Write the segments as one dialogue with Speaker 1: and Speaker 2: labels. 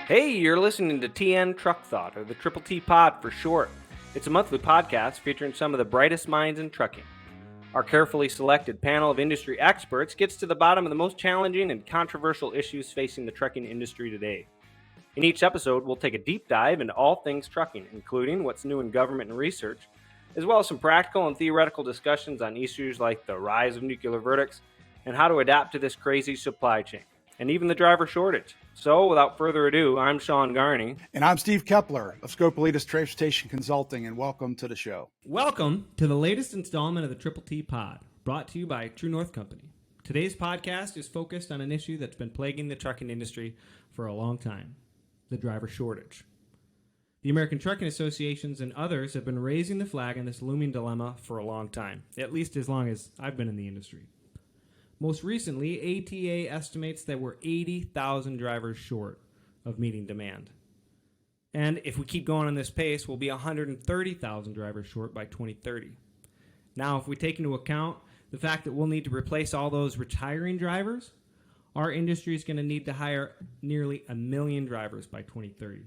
Speaker 1: Hey, you're listening to TN Truck Thought, or the Triple T Pod for short. It's a monthly podcast featuring some of the brightest minds in trucking. Our carefully selected panel of industry experts gets to the bottom of the most challenging and controversial issues facing the trucking industry today. In each episode, we'll take a deep dive into all things trucking, including what's new in government and research, as well as some practical and theoretical discussions on issues like the rise of nuclear verdicts and how to adapt to this crazy supply chain, and even the driver shortage. So, without further ado, I'm Sean Garney.
Speaker 2: And I'm Steve Keppler of Scopelitis Transportation Consulting, and welcome to the show.
Speaker 3: Welcome to the latest installment of the Triple T Pod, brought to you by TrueNorth Company. Today's podcast is focused on an issue that's been plaguing the trucking industry for a long time, the driver shortage. The American Trucking Associations and others have been raising the flag on this looming dilemma for a long time, at least as long as I've been in the industry. Most recently, ATA estimates that we're 80,000 drivers short of meeting demand. And if we keep going on this pace, we'll be 130,000 drivers short by 2030. Now, if we take into account the fact that we'll need to replace all those retiring drivers, our industry is going to need to hire nearly 1 million drivers by 2030.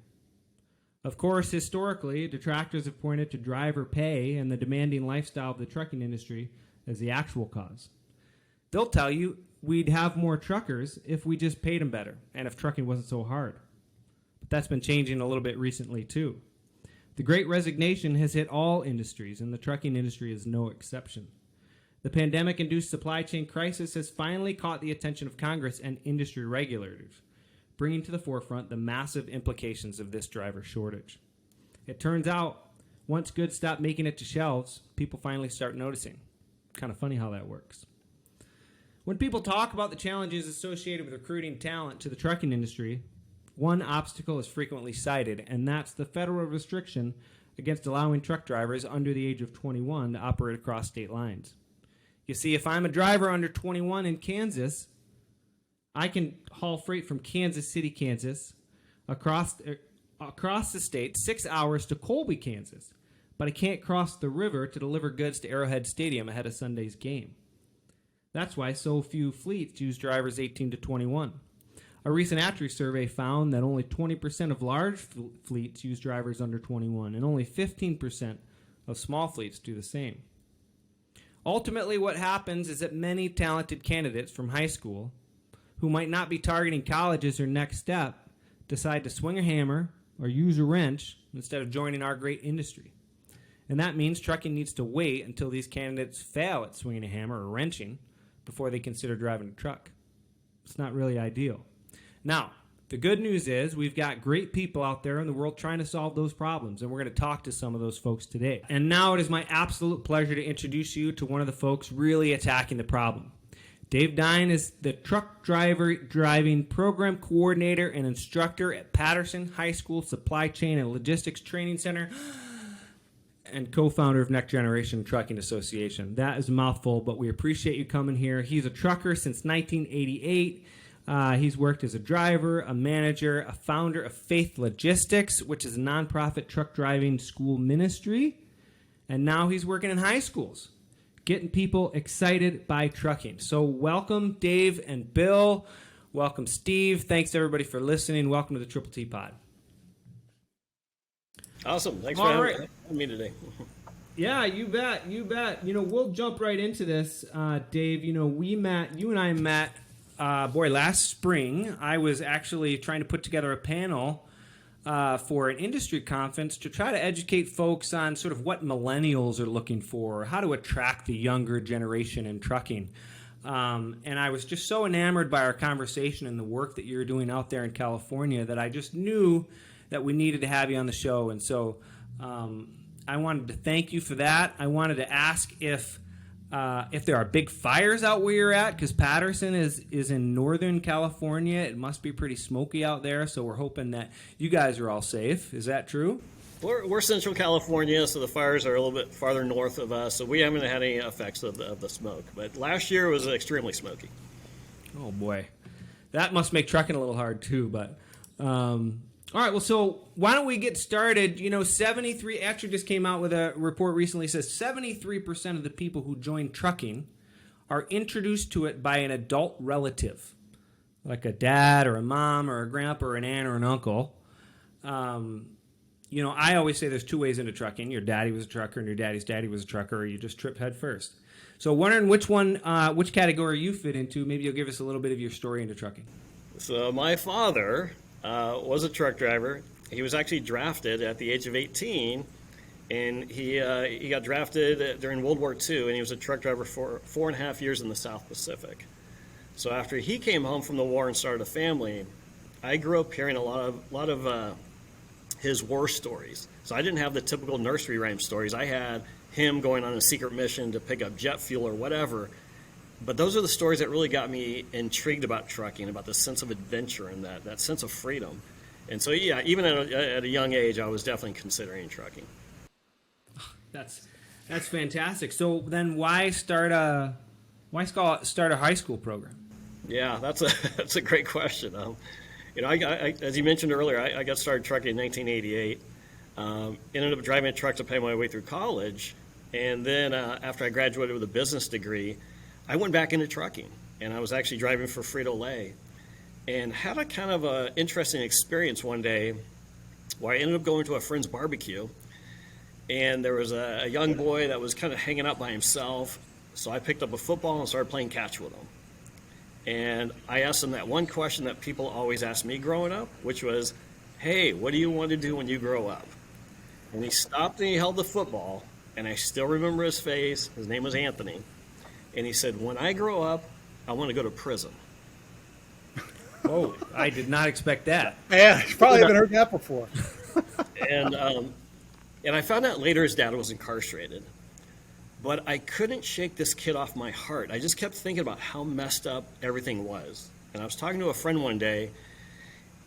Speaker 3: Of course, historically, detractors have pointed to driver pay and the demanding lifestyle of the trucking industry as the actual cause. They'll tell you we'd have more truckers if we just paid them better and if trucking wasn't so hard. But that's been changing a little bit recently, too. The Great Resignation has hit all industries, and the trucking industry is no exception. The pandemic-induced supply chain crisis has finally caught the attention of Congress and industry regulators, bringing to the forefront the massive implications of this driver shortage. It turns out, once goods stop making it to shelves, people finally start noticing. Kind of funny how that works. When people talk about the challenges associated with recruiting talent to the trucking industry, one obstacle is frequently cited, and that's the federal restriction against allowing truck drivers under the age of 21 to operate across state lines. You see, if I'm a driver under 21 in Kansas, I can haul freight from Kansas City, Kansas, across the state 6 hours to Colby, Kansas, but I can't cross the river to deliver goods to Arrowhead Stadium ahead of Sunday's game. That's why so few fleets use drivers 18 to 21. A recent ATRI survey found that only 20% of large fleets use drivers under 21, and only 15% of small fleets do the same. Ultimately, what happens is that many talented candidates from high school, who might not be targeting college as their next step, decide to swing a hammer or use a wrench instead of joining our great industry. And that means trucking needs to wait until these candidates fail at swinging a hammer or wrenching before they consider driving a truck. It's not really ideal. Now, the good news is we've got great people out there in the world trying to solve those problems, and we're going to talk to some of those folks today. And now it is my absolute pleasure to introduce you to one of the folks really attacking the problem. Dave Dein is the truck driving program coordinator and instructor at Patterson High School Supply Chain and Logistics Training Center, and co-founder of Next Generation Trucking Association. That is a mouthful, but we appreciate you coming here. He's a trucker since 1988. He's worked as a driver, a manager, a founder of Faith Logistics, which is a nonprofit truck driving school ministry. And now he's working in high schools, getting people excited by trucking. So welcome, Dave and Bill. Welcome, Steve. Thanks, everybody, for listening. Welcome to the Triple T Pod.
Speaker 4: Awesome. Thanks for having me today.
Speaker 3: Yeah, you bet. We'll jump right into this, Dave. You and I met, last spring. I was actually trying to put together a panel for an industry conference to try to educate folks on sort of what millennials are looking for, how to attract the younger generation in trucking. And I was just so enamored by our conversation and the work that you're doing out there in California that I just knew that we needed to have you on the show. And so I wanted to thank you for that. I wanted to ask if there are big fires out where you're at, because Patterson is in Northern California. It must be pretty smoky out there, so we're hoping that you guys are all safe. Is that true?
Speaker 4: We're Central California, so the fires are a little bit farther north of us, so we haven't had any effects of the smoke. But last year was extremely smoky.
Speaker 3: Oh, boy. That must make trucking a little hard, too, but... All right, well, so why don't we get started? 73, actually just came out with a report recently, says 73% of the people who join trucking are introduced to it by an adult relative. like a dad or a mom or a grandpa or an aunt or an uncle. I always say there's two ways into trucking. Your daddy was a trucker and your daddy's daddy was a trucker, or you just trip head first. So wondering which category you fit into. Maybe you'll give us a little bit of your story into trucking.
Speaker 4: So my father was a truck driver. He was actually drafted at the age of 18, and he got drafted during World War II, and he was a truck driver for 4.5 years in the South Pacific. So after he came home from the war and started a family, I grew up hearing a lot of his war stories. So I didn't have the typical nursery rhyme stories. I had him going on a secret mission to pick up jet fuel or whatever. But those are the stories that really got me intrigued about trucking, about the sense of adventure and that sense of freedom. And so, yeah, even at a young age, I was definitely considering trucking.
Speaker 3: That's fantastic. So then why start a high school program?
Speaker 4: Yeah, that's a great question. I as you mentioned earlier, I got started trucking in 1988. Ended up driving a truck to pay my way through college. And then after I graduated with a business degree, I went back into trucking. And I was actually driving for Frito-Lay. And had a kind of a interesting experience one day where I ended up going to a friend's barbecue. And there was a young boy that was kind of hanging out by himself. So I picked up a football and started playing catch with him. And I asked him that one question that people always asked me growing up, which was, hey, what do you want to do when you grow up? And he stopped and he held the football, and I still remember his face. His name was Anthony. And he said, when I grow up, I want to go to prison.
Speaker 3: Oh, I did not expect that.
Speaker 2: Yeah, you probably haven't heard that before.
Speaker 4: And I found out later his dad was incarcerated. But I couldn't shake this kid off my heart. I just kept thinking about how messed up everything was. And I was talking to a friend one day,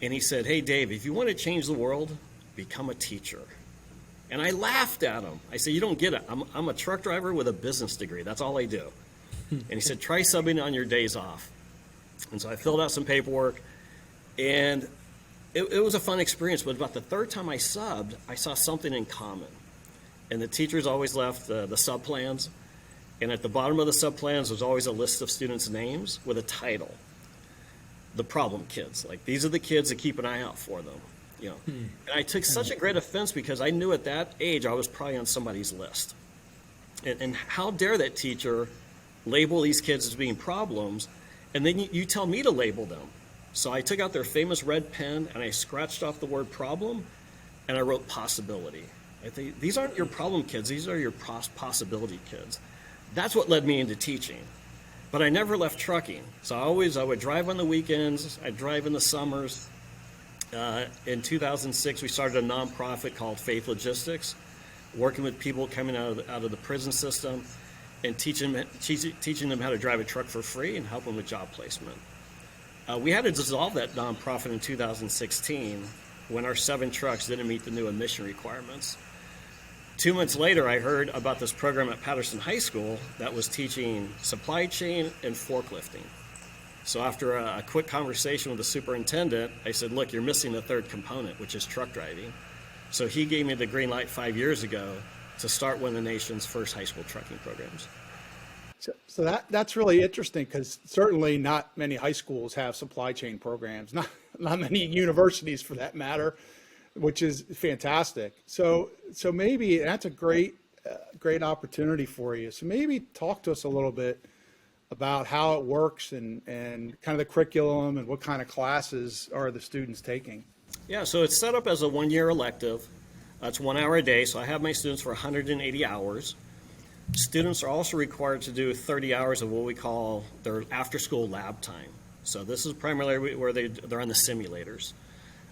Speaker 4: and he said, hey, Dave, if you want to change the world, become a teacher. And I laughed at him. I said, you don't get it. I'm a truck driver with a business degree. That's all I do. And he said, try subbing on your days off. And so I filled out some paperwork, and it was a fun experience. But about the third time I subbed, I saw something in common. And the teachers always left the sub-plans. And at the bottom of the sub-plans was always a list of students' names with a title. The problem kids. Like, these are the kids that keep an eye out for them. And I took such a great offense because I knew at that age I was probably on somebody's list. And how dare that teacher label these kids as being problems, and then you tell me to label them. So I took out their famous red pen and I scratched off the word problem and I wrote possibility. These aren't your problem kids, these are your possibility kids. That's what led me into teaching. But I never left trucking. So I would drive on the weekends, I'd drive in the summers. In 2006, we started a nonprofit called Faith Logistics, working with people coming out of the prison system and teaching them how to drive a truck for free and help them with job placement. We had to dissolve that nonprofit in 2016 when our 7 trucks didn't meet the new emission requirements. 2 months later, I heard about this program at Patterson High School that was teaching supply chain and forklifting. So after a quick conversation with the superintendent, I said, look, you're missing the third component, which is truck driving. So he gave me the green light 5 years ago to start one of the nation's first high school trucking programs.
Speaker 2: So that's really interesting, because certainly not many high schools have supply chain programs, not many universities for that matter, which is fantastic. So maybe that's a great opportunity for you. So maybe talk to us a little bit about how it works and kind of the curriculum and what kind of classes are the students taking.
Speaker 4: Yeah, so it's set up as a 1-year elective. It's 1 hour a day, so I have my students for 180 hours. Students are also required to do 30 hours of what we call their after-school lab time. So this is primarily where they're on the simulators.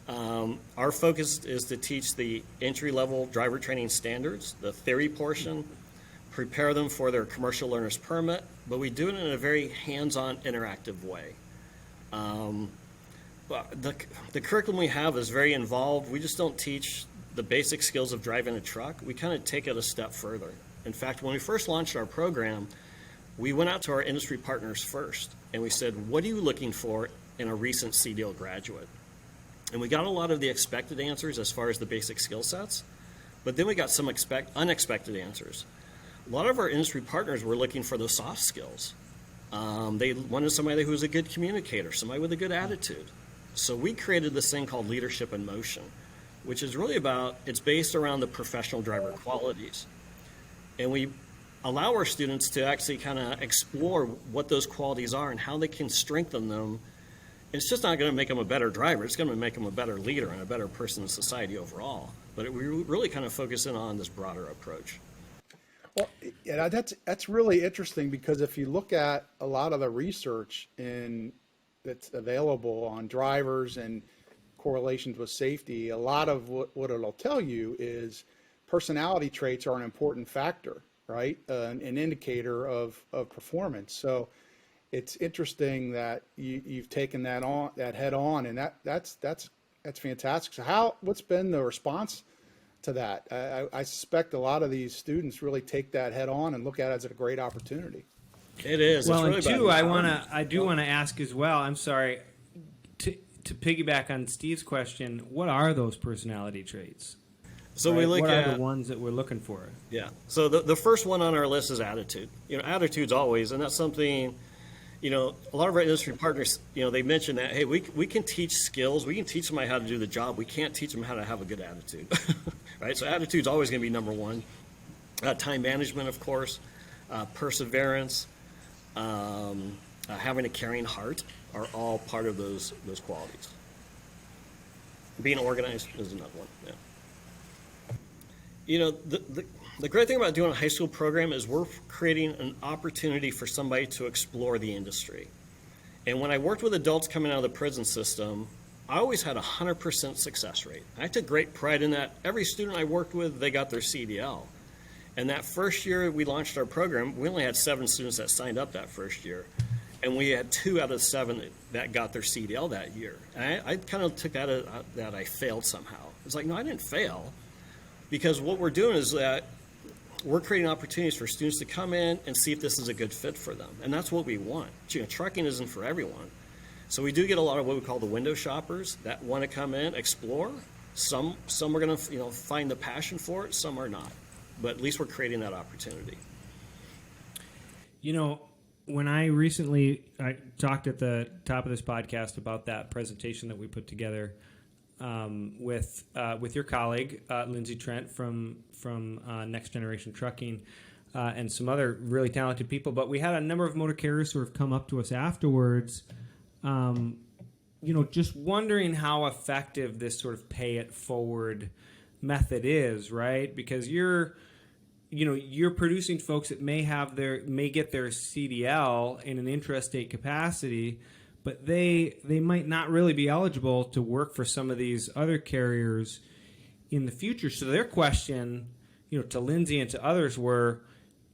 Speaker 4: Our focus is to teach the entry-level driver training standards, the theory portion, prepare them for their commercial learner's permit, but we do it in a very hands-on, interactive way. The curriculum we have is very involved. We just don't teach the basic skills of driving a truck. We kind of take it a step further. In fact, when we first launched our program, we went out to our industry partners first, and we said, what are you looking for in a recent CDL graduate? And we got a lot of the expected answers as far as the basic skill sets, but then we got some unexpected answers. A lot of our industry partners were looking for those soft skills. They wanted somebody who was a good communicator, somebody with a good attitude. So we created this thing called Leadership in Motion, which is really it's based around the professional driver qualities. And we allow our students to actually kind of explore what those qualities are and how they can strengthen them. It's just not going to make them a better driver. It's going to make them a better leader and a better person in society overall. But we really kind of focus in on this broader approach.
Speaker 2: Well, yeah, that's really interesting, because if you look at a lot of the research that's available on drivers and correlations with safety, a lot of what it'll tell you is personality traits are an important factor, right? An indicator of performance. So it's interesting that you've taken that head on, and that's fantastic. So what's been the response to that? I suspect a lot of these students really take that head on and look at it as a great opportunity.
Speaker 4: It is.
Speaker 3: Well,
Speaker 4: it's
Speaker 3: and
Speaker 4: really
Speaker 3: two, I do want to ask as well. I'm sorry to piggyback on Steve's question. What are those personality traits?
Speaker 4: So
Speaker 3: right?
Speaker 4: we look
Speaker 3: what
Speaker 4: at
Speaker 3: are the ones that we're looking for?
Speaker 4: Yeah. So the first one on our list is attitude. Attitude's always, and that's something. A lot of our industry partners, they mention that, hey, we can teach skills. We can teach somebody how to do the job. We can't teach them how to have a good attitude, right? So attitude's always going to be number one. Time management, of course, perseverance, having a caring heart are all part of those qualities. Being organized is another one. Yeah. The great thing about doing a high school program is we're creating an opportunity for somebody to explore the industry. And when I worked with adults coming out of the prison system, I always had a 100% success rate. I took great pride in that. Every student I worked with, they got their CDL. And that first year we launched our program, we only had 7 students that signed up that first year. And we had 2 out of 7 that got their CDL that year. And I kind of took that I failed somehow. It's like, no, I didn't fail. Because what we're doing is that we're creating opportunities for students to come in and see if this is a good fit for them. And that's what we want. Trucking isn't for everyone. So we do get a lot of what we call the window shoppers that want to come in, explore. Some are going to find the passion for it, some are not. But at least we're creating that opportunity.
Speaker 3: When I talked at the top of this podcast about that presentation that we put together with your colleague Lindsay Trent from Next Generation Trucking and some other really talented people, but we had a number of motor carriers sort of come up to us afterwards, just wondering how effective this sort of pay it forward method is, right? Because you're producing folks that may get their CDL in an intrastate capacity, but they might not really be eligible to work for some of these other carriers in the future. So their question, to Lindsay and to others were,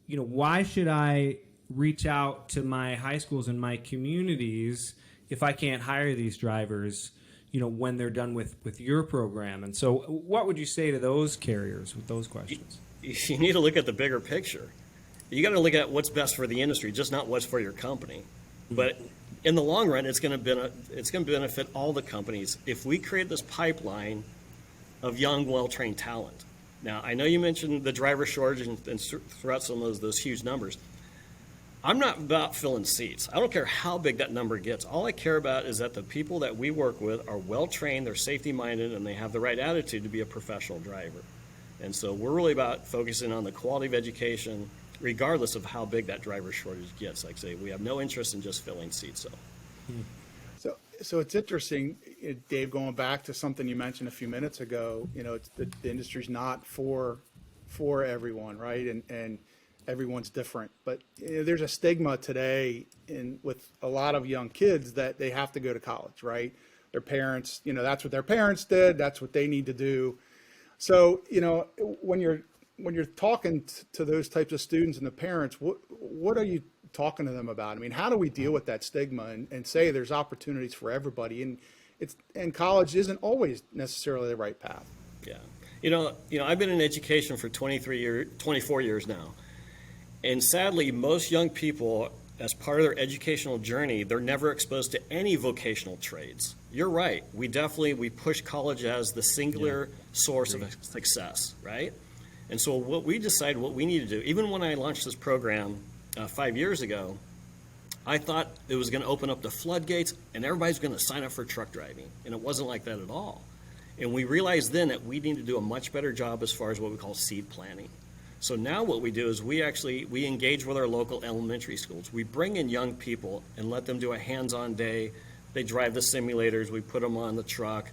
Speaker 3: why should I reach out to my high schools and my communities if I can't hire these drivers, when they're done with your program? And so what would you say to those carriers with those questions?
Speaker 4: You need to look at the bigger picture. You got to look at what's best for the industry, just not what's for your company. But in the long run, it's going to benefit all the companies if we create this pipeline of young, well-trained talent. Now, I know you mentioned the driver shortage and throughout some of those huge numbers. I'm not about filling seats. I don't care how big that number gets. All I care about is that the people that we work with are well-trained, they're safety-minded, and they have the right attitude to be a professional driver. And so we're really about focusing on the quality of education, regardless of how big that driver shortage gets. Like I say, we have no interest in just filling seats.
Speaker 2: So it's interesting, Dave, going back to something you mentioned a few minutes ago, it's the industry's not for everyone, right? And everyone's different. But there's a stigma today with a lot of young kids that they have to go to college, right? Their parents, that's what their parents did. That's what they need to do. So, when you're talking to those types of students and the parents, what are you talking to them about? I mean, how do we deal with that stigma and say there's opportunities for everybody? And college isn't always necessarily the right path.
Speaker 4: Yeah. I've been in education for 24 years now. And sadly, most young people, as part of their educational journey, they're never exposed to any vocational trades. You're right. We push college as the singular source of success, right? And so what we decided what we need to do, even when I launched this program 5 years ago, I thought it was going to open up the floodgates and everybody's going to sign up for truck driving. And it wasn't like that at all. And we realized then that we need to do a much better job as far as what we call seed planning. So now what we do is we engage with our local elementary schools. We bring in young people and let them do a hands-on day. They drive the simulators. We put them on the truck.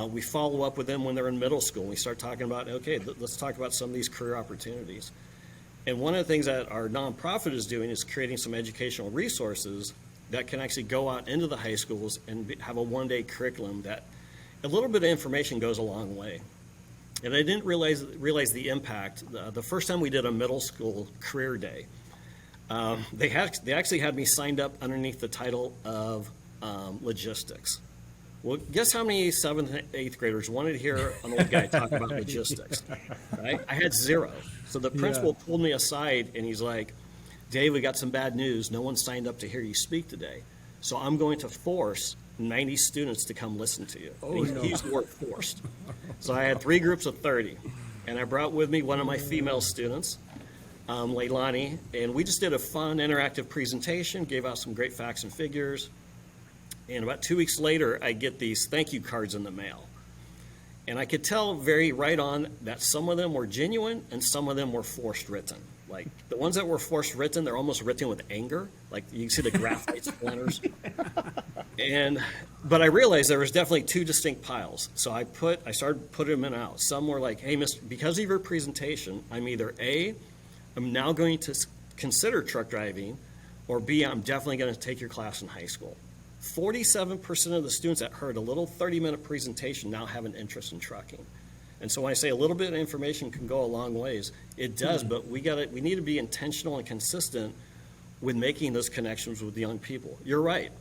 Speaker 4: We follow up with them when they're in middle school. We start talking about, okay, let's talk about some of these career opportunities. And one of the things that our nonprofit is doing is creating some educational resources that can actually go out into the high schools and have a one-day curriculum that a little bit of information goes a long way. And I didn't realize the impact. The first time we did a middle school career day, they actually had me signed up underneath the title of logistics. Well, guess how many 7th and 8th graders wanted to hear an old guy talk about logistics? Right? I had 0. So the principal pulled me aside and he's like, Dave, we got some bad news. No one signed up to hear you speak today. So I'm going to force 90 students to come listen to you. He used the word forced. So I had 3 groups of 30. And I brought with me one of my female students, Leilani, and we just did a fun interactive presentation, gave out some great facts and figures. And about 2 weeks later, I get these thank you cards in the mail. And I could tell very right on that some of them were genuine and some of them were forced written. Like the ones that were forced written, they're almost written with anger. Like you can see the graphite splinters. But I realized there was definitely 2 distinct piles. So I started putting them out. Some were like, hey, because of your presentation, I'm either A, I'm now going to consider truck driving, or B, I'm definitely going to take your class in high school. 47% of the students that heard a little 30-minute presentation now have an interest in trucking. And so when I say a little bit of information can go a long ways, it does, but we need to be intentional and consistent with making those connections with young people. You're right.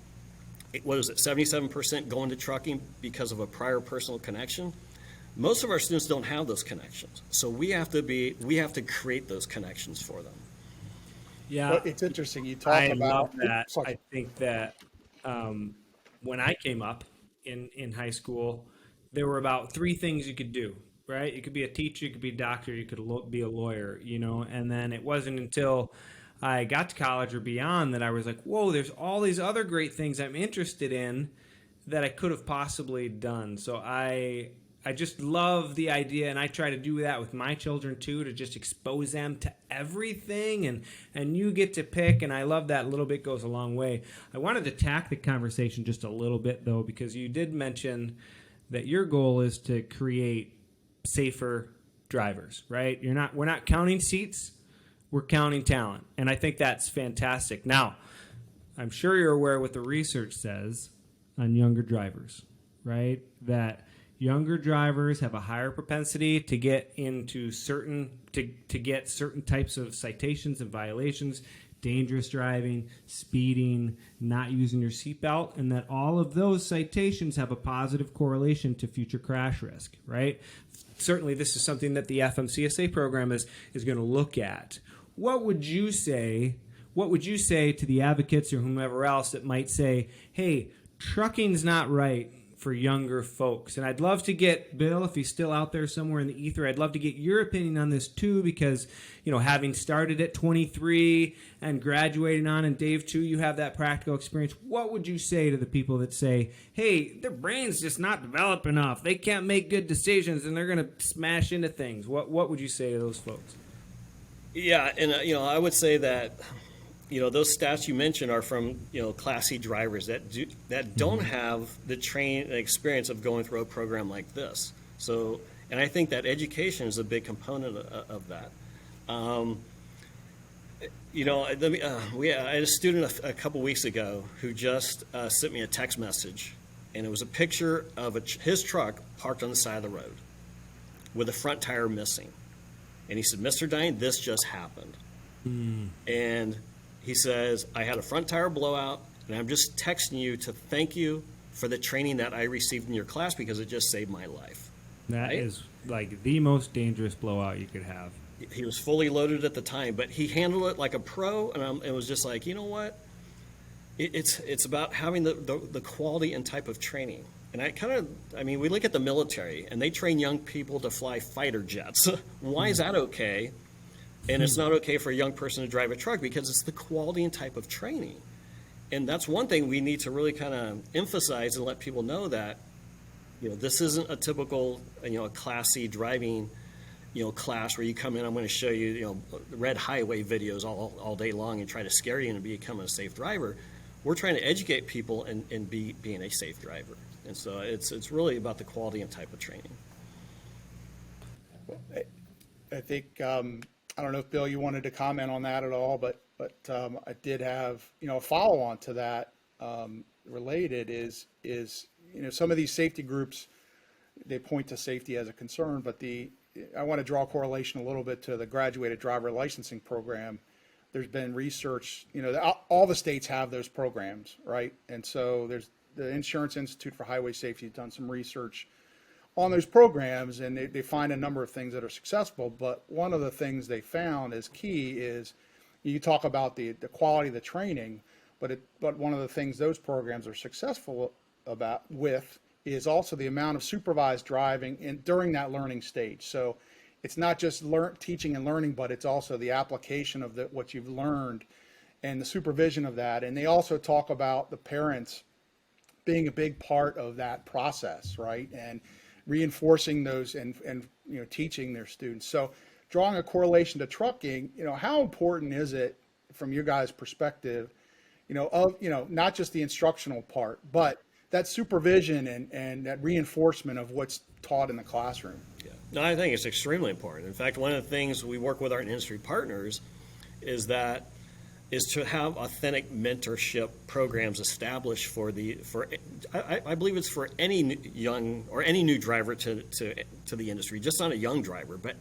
Speaker 4: What is it, 77% go into trucking because of a prior personal connection? Most of our students don't have those connections. So we have to create those connections for them.
Speaker 3: Yeah.
Speaker 2: Well, it's interesting. You talk
Speaker 3: I
Speaker 2: about
Speaker 3: love that.
Speaker 2: Oops, sorry.
Speaker 3: I think that when I came up in high school, there were about 3 things you could do, right? You could be a teacher, you could be a doctor, you could be a lawyer, and then it wasn't until I got to college or beyond that I was like, whoa, there's all these other great things I'm interested in that I could have possibly done. So I just love the idea, and I try to do that with my children too, to just expose them to everything, and you get to pick, and I love that. A little bit goes a long way. I wanted to tack the conversation just a little bit though, because you did mention that your goal is to create safer drivers, right? We're not counting seats, we're counting talent, and I think that's fantastic. Now, I'm sure you're aware what the research says on younger drivers, right? That younger drivers have a higher propensity to get into certain types of citations and violations, dangerous driving, speeding, not using your seatbelt, and that all of those citations have a positive correlation to future crash risk, right? Certainly this is something that the FMCSA program is going to look at. What would you say to the advocates or whomever else that might say, hey, trucking's not right for younger folks? And I'd love to get Bill, if he's still out there somewhere in the ether, I'd love to get your opinion on this too, because having started at 23 and graduating on, and Dave too, you have that practical experience. What would you say to the people that say, hey, their brain's just not developed enough, they can't make good decisions, and they're going to smash into things? What would you say to those folks?
Speaker 4: Yeah, and I would say that those stats you mentioned are from Class C drivers that don't have the training and experience of going through a program like this. So, and I think that education is a big component of that. I had a student a couple weeks ago who just sent me a text message, and it was a picture of his truck parked on the side of the road with the front tire missing. And he said, Mr. Dein, this just happened. And he says, I had a front tire blowout, and I'm just texting you to thank you for the training that I received in your class because it just saved my life.
Speaker 3: That is like the most dangerous blowout you could have.
Speaker 4: He was fully loaded at the time, but he handled it like a pro, and it was just like, you know what? It's about having the quality and type of training. And we look at the military, and they train young people to fly fighter jets. Why is that okay? And it's not okay for a young person to drive a truck, because it's the quality and type of training. And that's one thing we need to really kind of emphasize and let people know that, this isn't a typical, a Class C driving, class where you come in, I'm going to show you, red highway videos all day long and try to scare you into becoming a safe driver. We're trying to educate people and being a safe driver. And so it's really about the quality and type of training.
Speaker 2: I think, I don't know if Bill, you wanted to comment on that at all, but I did have, a follow on to that, related is, some of these safety groups, they point to safety as a concern, but I want to draw a correlation a little bit to the graduated driver licensing program. There's been research, all the states have those programs, right? And so there's the Insurance Institute for Highway Safety has done some research on those programs, and they find a number of things that are successful. But one of the things they found is key is you talk about the quality of the training, but one of the things those programs are successful with is also the amount of supervised driving during that learning stage. So it's not just teaching and learning, but it's also the application of what you've learned and the supervision of that. And they also talk about the parents being a big part of that process, right? And reinforcing those and teaching their students. So drawing a correlation to trucking, how important is it from your guys' perspective, not just the instructional part, but that supervision and that reinforcement of what's taught in the classroom?
Speaker 4: Yeah. No, I think it's extremely important. In fact, one of the things we work with our industry partners is to have authentic mentorship programs established I believe it's for any young or any new driver to the industry, just not a young driver, but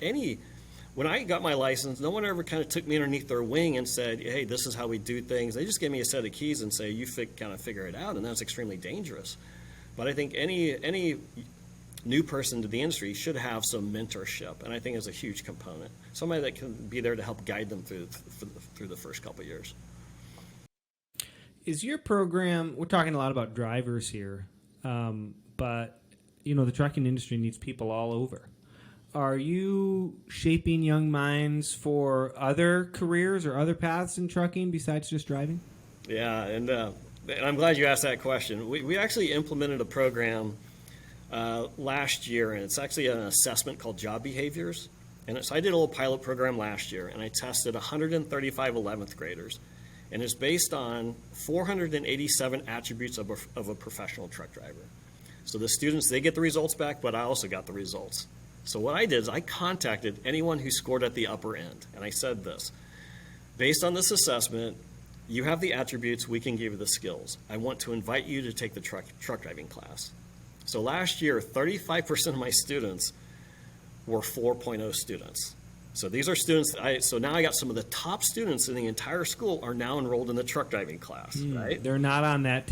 Speaker 4: when I got my license, no one ever kind of took me underneath their wing and said, hey, this is how we do things. They just gave me a set of keys and say, you kind of figure it out, and that's extremely dangerous. But I think any new person to the industry should have some mentorship, and I think it's a huge component. Somebody that can be there to help guide them through the first couple of years.
Speaker 3: Is your program, we're talking a lot about drivers here, but the trucking industry needs people all over. Are you shaping young minds for other careers or other paths in trucking besides just driving?
Speaker 4: Yeah, and I'm glad you asked that question. We actually implemented a program last year, and it's actually an assessment called Job Behaviors. And so I did a little pilot program last year, and I tested 135 11th graders. And it's based on 487 attributes of a professional truck driver. So the students, they get the results back, but I also got the results. So what I did is I contacted anyone who scored at the upper end, and I said this: based on this assessment, you have the attributes, we can give you the skills. I want to invite you to take the truck driving class. So last year, 35% of my students were 4.0 students. So these are students, so now I got some of the top students in the entire school are now enrolled in the truck driving class, right?
Speaker 3: They're not on that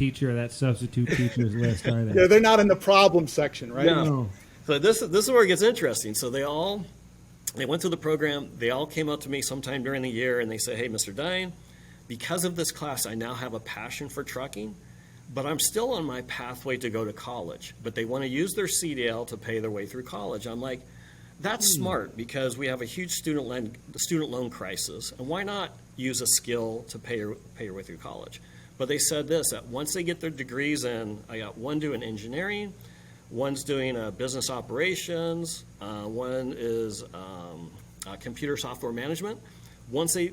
Speaker 3: substitute teacher's list, are they?
Speaker 2: Yeah, they're not in the problem section, right?
Speaker 3: No.
Speaker 4: So this is where it gets interesting. So they went through the program. They all came up to me sometime during the year, and they say, hey, Mr. Dein, because of this class, I now have a passion for trucking, but I'm still on my pathway to go to college. But they want to use their CDL to pay their way through college. I'm like, that's smart, because we have a huge student loan crisis, and why not use a skill to pay your way through college? But they said this, that once they get their degrees in, I got one doing engineering, one's doing business operations, one is computer software management. Once they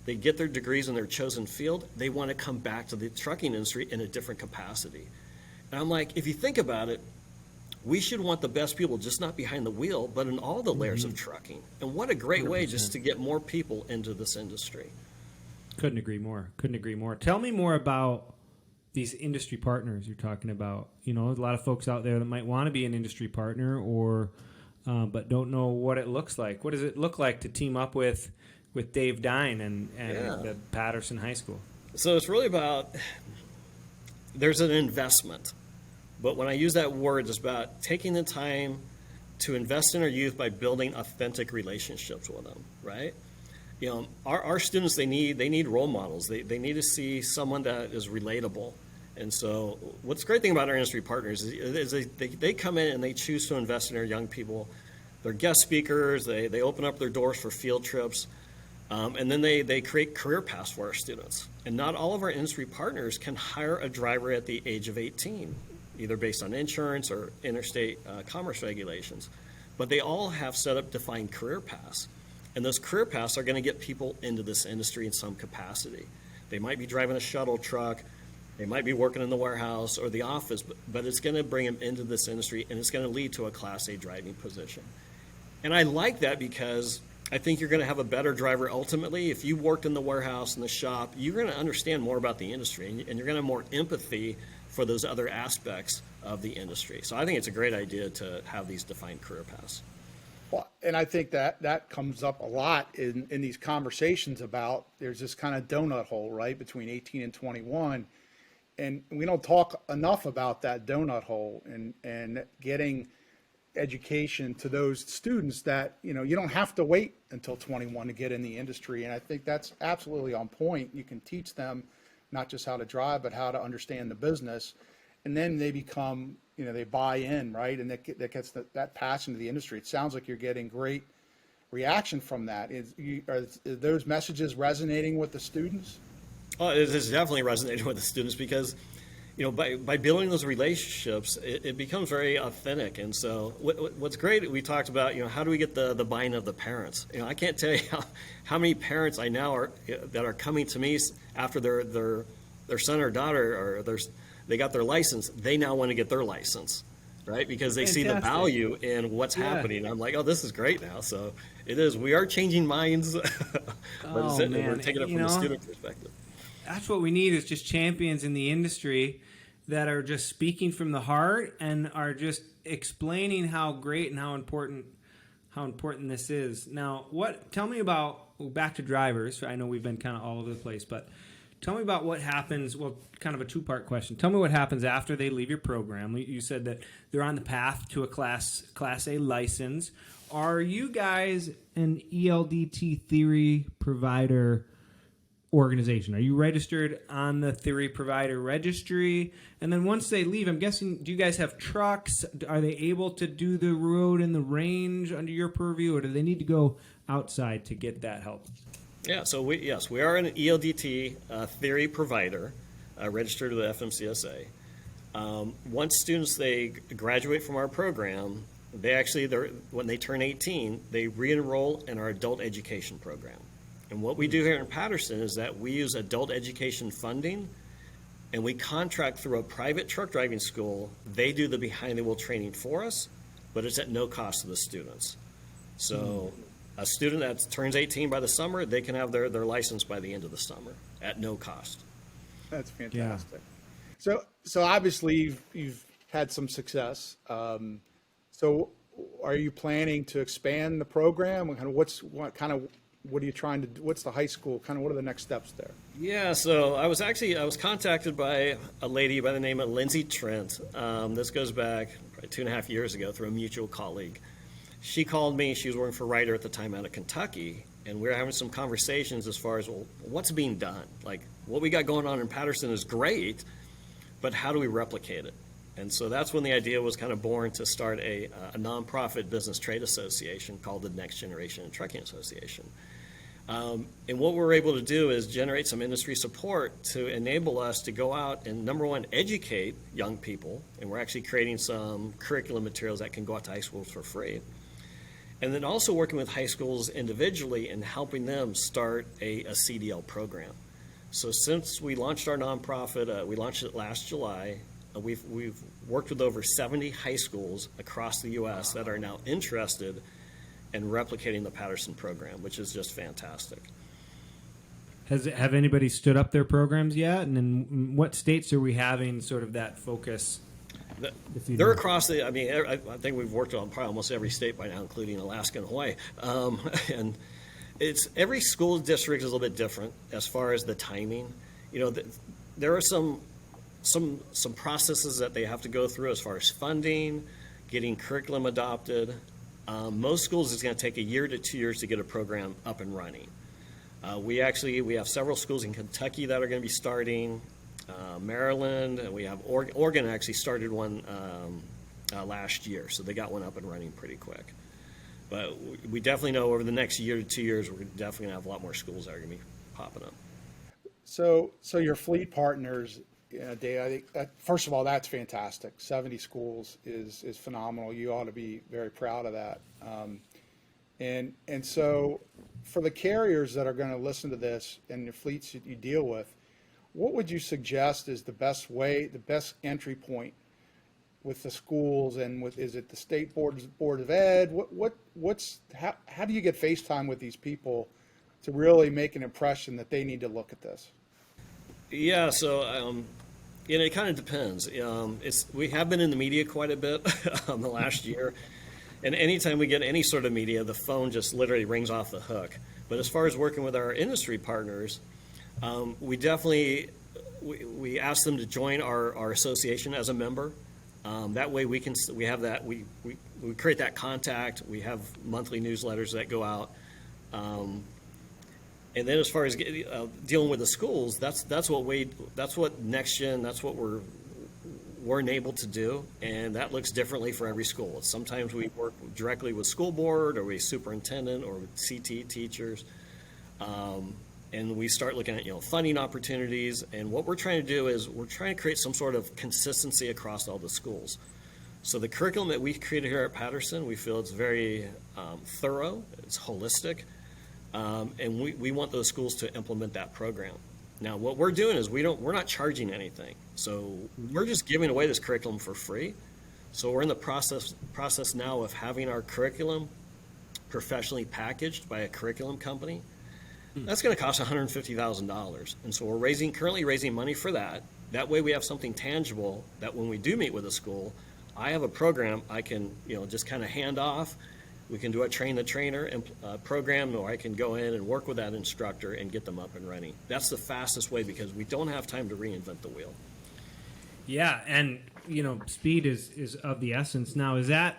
Speaker 4: get their degrees in their chosen field, they want to come back to the trucking industry in a different capacity. And I'm like, if you think about it, we should want the best people, just not behind the wheel, but in all the layers of trucking. And what a great 100%. Way just to get more people into this industry.
Speaker 3: Couldn't agree more. Tell me more about these industry partners you're talking about. A lot of folks out there that might want to be an industry partner or but don't know what it looks like. What does it look like to team up with Dave Dein and the Patterson High School?
Speaker 4: So it's really about, there's an investment. But when I use that word, it's about taking the time to invest in our youth by building authentic relationships with them, right? Our students, they need role models. They need to see someone that is relatable. And so what's the great thing about our industry partners is they come in and they choose to invest in our young people. They're guest speakers. They open up their doors for field trips. And then they create career paths for our students. And not all of our industry partners can hire a driver at the age of 18, either based on insurance or interstate commerce regulations. But they all have set up defined career paths. And those career paths are going to get people into this industry in some capacity. They might be driving a shuttle truck, they might be working in the warehouse or the office, but it's going to bring them into this industry, and it's going to lead to a Class A driving position. And I like that because I think you're going to have a better driver ultimately. If you worked in the warehouse and the shop, you're going to understand more about the industry, and you're going to have more empathy for those other aspects of the industry. So I think it's a great idea to have these defined career paths.
Speaker 2: Well, and I think that comes up a lot in these conversations about there's this kind of donut hole, right, between 18 and 21. And we don't talk enough about that donut hole and getting education to those students that, you don't have to wait until 21 to get in the industry. And I think that's absolutely on point. You can teach them not just how to drive, but how to understand the business. And then they become, they buy in, right? And that gets that passion to the industry. It sounds like you're getting great reaction from that. Are those messages resonating with the students?
Speaker 4: Oh, it is definitely resonating with the students because, by building those relationships, it becomes very authentic. And so what's great, we talked about, how do we get the buy-in of the parents? I can't tell you how many parents I now that are coming to me after their son or daughter they got their license, they now want to get their license, right? Because they see the value in what's happening. I'm like, oh, this is great now. So it is. We are changing minds, but we're taking it from the student perspective.
Speaker 3: That's what we need is just champions in the industry that are just speaking from the heart and are just explaining how great and how important this is. Now, tell me about, back to drivers. I know we've been kind of all over the place, but tell me about what happens, kind of a two-part question. Tell me what happens after they leave your program. You said that they're on the path to a Class A license. Are you guys an ELDT theory provider organization? Are you registered on the theory provider registry? And then once they leave, I'm guessing, do you guys have trucks? Are they able to do the road and the range under your purview, or do they need to go outside to get that help?
Speaker 4: Yeah, so we are an ELDT theory provider, registered with FMCSA. Once students, they graduate from our program, when they turn 18, they re-enroll in our adult education program. And what we do here in Patterson is that we use adult education funding, and we contract through a private truck driving school. They do the behind-the-wheel training for us, but it's at no cost to the students. So a student that turns 18 by the summer, they can have their license by the end of the summer at no cost.
Speaker 2: That's fantastic. Yeah. So obviously you've had some success. So are you planning to expand the program? What are you trying to do? What's the high school? What are the next steps there?
Speaker 4: Yeah, so I was contacted by a lady by the name of Lindsay Trent. This goes back probably 2.5 years ago through a mutual colleague. She called me. She was working for Ryder at the time out of Kentucky, and we were having some conversations as far as, what's being done? Like, what we got going on in Patterson is great, but how do we replicate it? And so that's when the idea was kind of born to start a nonprofit business trade association called the Next Generation Trucking Association. And what we're able to do is generate some industry support to enable us to go out and, number one, educate young people. And we're actually creating some curriculum materials that can go out to high schools for free. And then also working with high schools individually and helping them start a CDL program. So since we launched our nonprofit, we launched it last July. We've worked with over 70 high schools across the U.S. that are now interested in replicating the Patterson program, which is just fantastic.
Speaker 3: Have anybody stood up their programs yet? And in what states are we having sort of that focus?
Speaker 4: They're across I think we've worked on probably almost every state by now, including Alaska and Hawaii. And every school district is a little bit different as far as the timing. There are some processes that they have to go through as far as funding, getting curriculum adopted. Most schools, it's going to take 1 year to 2 years to get a program up and running. We have several schools in Kentucky that are going to be starting, Maryland, and we have Oregon actually started one last year, so they got one up and running pretty quick. But we definitely know over the next year to 2 years, we're definitely going to have a lot more schools that are going to be popping up.
Speaker 2: So your fleet partners, Dave, I think first of all, that's fantastic. 70 schools is phenomenal. You ought to be very proud of that. And so for the carriers that are going to listen to this and the fleets that you deal with, what would you suggest is the best way, the best entry point with the schools, and is it the state board of ed? How do you get FaceTime with these people to really make an impression that they need to look at this?
Speaker 4: Yeah, so it kind of depends. We have been in the media quite a bit the last year, and anytime we get any sort of media, the phone just literally rings off the hook. But as far as working with our industry partners, we definitely we ask them to join our association as a member. That way we have that we create that contact. We have monthly newsletters that go out. And then as far as dealing with the schools, that's what next gen, that's what we're enabled to do, and that looks differently for every school. Sometimes we work directly with school board, or with superintendent, or with CT teachers, and we start looking at funding opportunities. And what we're trying to do is we're trying to create some sort of consistency across all the schools. So the curriculum that we created here at Patterson, we feel it's very thorough, it's holistic. And we want those schools to implement that program. Now, what we're doing is we're not charging anything. So we're just giving away this curriculum for free. So we're in the process now of having our curriculum professionally packaged by a curriculum company. That's going to cost $150,000. And so we're currently raising money for that. That way we have something tangible that when we do meet with a school, I have a program I can just kind of hand off. We can do a train-the-trainer program, or I can go in and work with that instructor and get them up and running. That's the fastest way because we don't have time to reinvent the wheel.
Speaker 3: Yeah, and speed is of the essence. Now, is that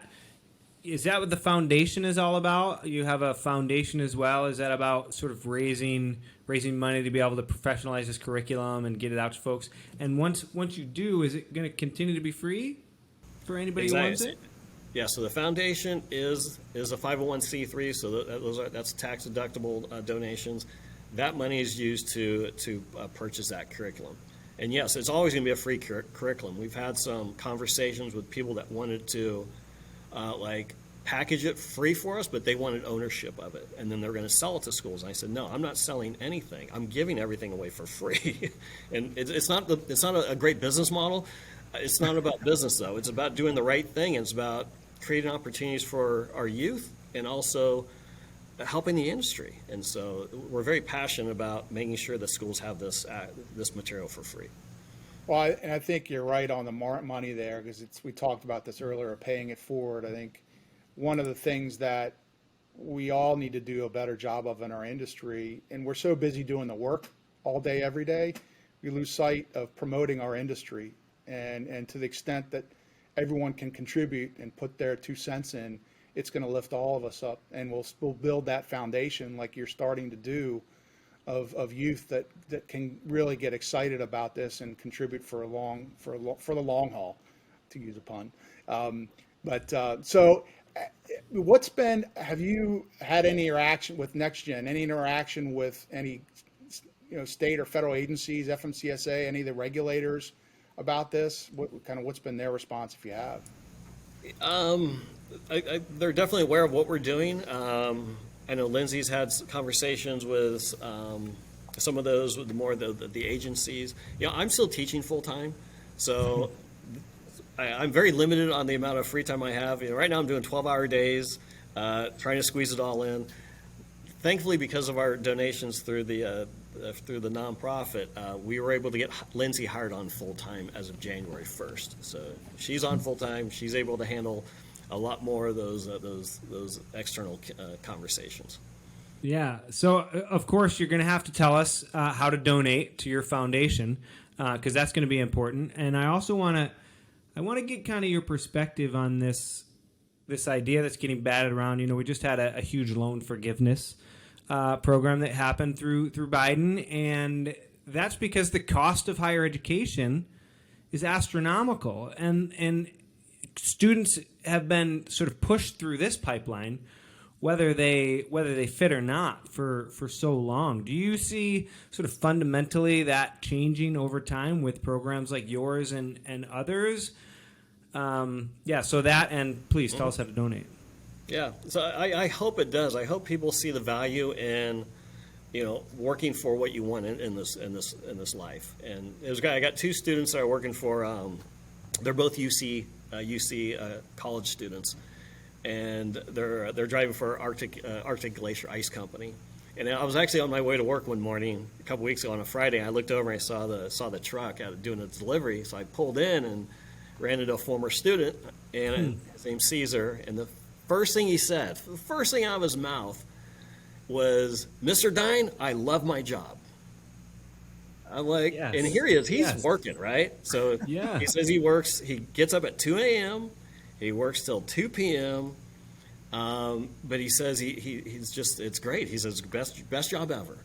Speaker 3: what the foundation is all about? You have a foundation as well. Is that about sort of raising money to be able to professionalize this curriculum and get it out to folks? And once you do, is it going to continue to be free for anybody who wants it?
Speaker 4: Yeah, so the foundation is a 501c3, so that's tax deductible donations. That money is used to purchase that curriculum. And yes, it's always going to be a free curriculum. We've had some conversations with people that wanted to package it free for us, but they wanted ownership of it, and then they're going to sell it to schools. And I said, no, I'm not selling anything. I'm giving everything away for free. And it's not a great business model. It's not about business, though. It's about doing the right thing. It's about creating opportunities for our youth and also helping the industry. And so we're very passionate about making sure that schools have this material for free.
Speaker 2: Well, and I think you're right on the money there, because we talked about this earlier, paying it forward. I think one of the things that we all need to do a better job of in our industry, and we're so busy doing the work all day, every day, we lose sight of promoting our industry. And to the extent that everyone can contribute and put their 2 cents in, it's going to lift all of us up, and we'll build that foundation like you're starting to do of youth that can really get excited about this and contribute for the long haul, to use a pun. So have you had any interaction with NextGen? Any interaction with any state or federal agencies, FMCSA, any of the regulators about this? What's been their response, if you have?
Speaker 4: They're definitely aware of what we're doing. I know Lindsay's had conversations with some of those, with more the agencies. I'm still teaching full time, so I'm very limited on the amount of free time I have. Right now I'm doing 12-hour days, trying to squeeze it all in. Thankfully, because of our donations through the nonprofit, we were able to get Lindsay hired on full time as of January 1st. So she's on full time. She's able to handle a lot more of those external conversations.
Speaker 3: Yeah. So of course you're going to have to tell us how to donate to your foundation, because that's going to be important. And I also want to get kind of your perspective on this idea that's getting batted around. We just had a huge loan forgiveness program that happened through Biden, and that's because the cost of higher education is astronomical, and students have been sort of pushed through this pipeline whether they fit or not for so long. Do you see sort of fundamentally that changing over time with programs like yours and others? So that, and please tell us how to donate.
Speaker 4: Yeah, so I hope it does. I hope people see the value in, working for what you want in this life. And I got two students that are working for. They're both UC college students, and they're driving for Arctic Glacier Ice Company. And I was actually on my way to work one morning a couple weeks ago on a Friday. I looked over and I saw the truck out doing a delivery. So I pulled in and ran into a former student, and his name's Caesar. And the first thing he said, the first thing out of his mouth, was, "Mr. Dein, I love my job." I'm like,
Speaker 3: yes.
Speaker 4: And here he is. He's
Speaker 3: Yes.
Speaker 4: working, right? So
Speaker 3: Yeah.
Speaker 4: he says he gets up at 2 a.m., he works till 2 p.m., but he says he's just, it's great. He says, best job ever.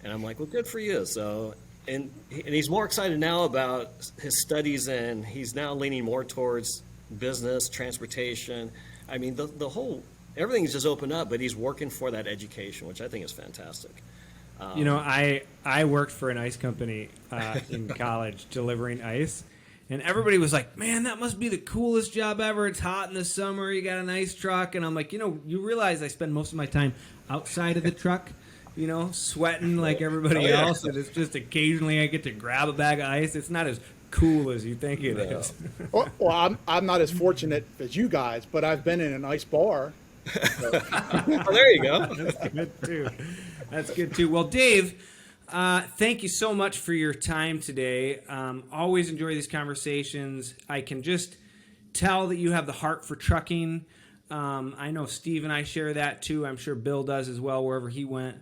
Speaker 4: And I'm like, well, good for you. So, and he's more excited now about his studies, and he's now leaning more towards business, transportation. I mean, the whole, everything's just opened up, but he's working for that education, which I think is fantastic.
Speaker 3: I worked for an ice company in college delivering ice, and everybody was like, "Man, that must be the coolest job ever. It's hot in the summer. You got an ice truck." And I'm like, you realize I spend most of my time outside of the truck, sweating like everybody else, and it's just occasionally I get to grab a bag of ice. It's not as cool as you think it is.
Speaker 2: Well, I'm not as fortunate as you guys, but I've been in an ice bar.
Speaker 4: Oh, there you go.
Speaker 3: That's good too. Well, Dave, thank you so much for your time today. Always enjoy these conversations. I can just tell that you have the heart for trucking. I know Steve and I share that too. I'm sure Bill does as well, wherever he went.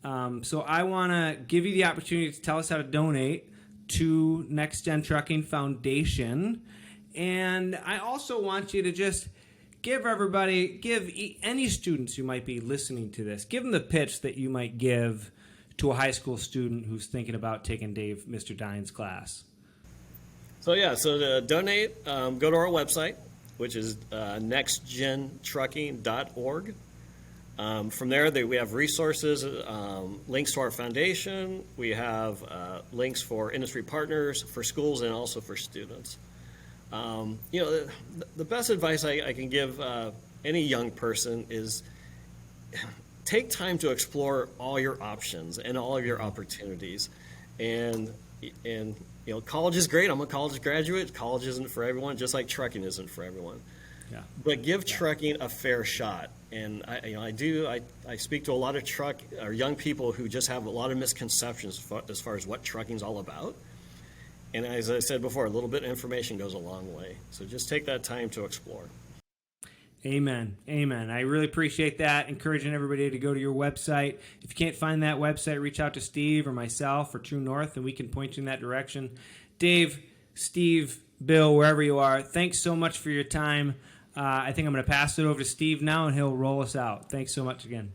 Speaker 3: So I want to give you the opportunity to tell us how to donate to Next Gen Trucking Foundation. And I also want you to just give any students who might be listening to this, give them the pitch that you might give to a high school student who's thinking about taking Mr. Dein's class.
Speaker 4: So to donate, go to our website, which is nextgentrucking.org. From there, we have resources, links to our foundation. We have links for industry partners, for schools, and also for students. The best advice I can give any young person is take time to explore all your options and all of your opportunities. And college is great. I'm a college graduate. College isn't for everyone, just like trucking isn't for everyone.
Speaker 3: Yeah.
Speaker 4: But give trucking a fair shot. And I speak to a lot of young people who just have a lot of misconceptions as far as what trucking's all about. And as I said before, a little bit of information goes a long way. So just take that time to explore.
Speaker 3: Amen. I really appreciate that. Encouraging everybody to go to your website. If you can't find that website, reach out to Steve or myself or True North, and we can point you in that direction. Dave, Steve, Bill, wherever you are, thanks so much for your time. I think I'm going to pass it over to Steve now, and he'll roll us out. Thanks so much again.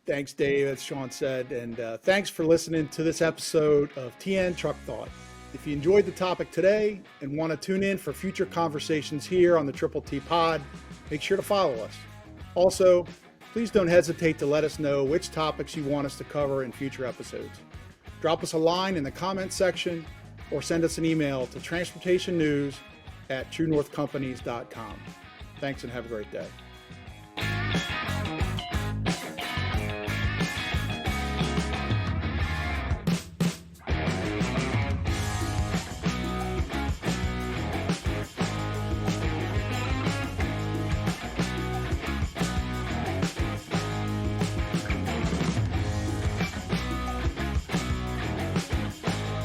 Speaker 2: Thanks, Dave, as Sean said, and thanks for listening to this episode of TN Truck Thought. If you enjoyed the topic today and want to tune in for future conversations here on the Triple T Pod, make sure to follow us. Also, please don't hesitate to let us know which topics you want us to cover in future episodes. Drop us a line in the comments section or send us an email to transportationnews@TrueNorthCompanies.com. Thanks and have a great day.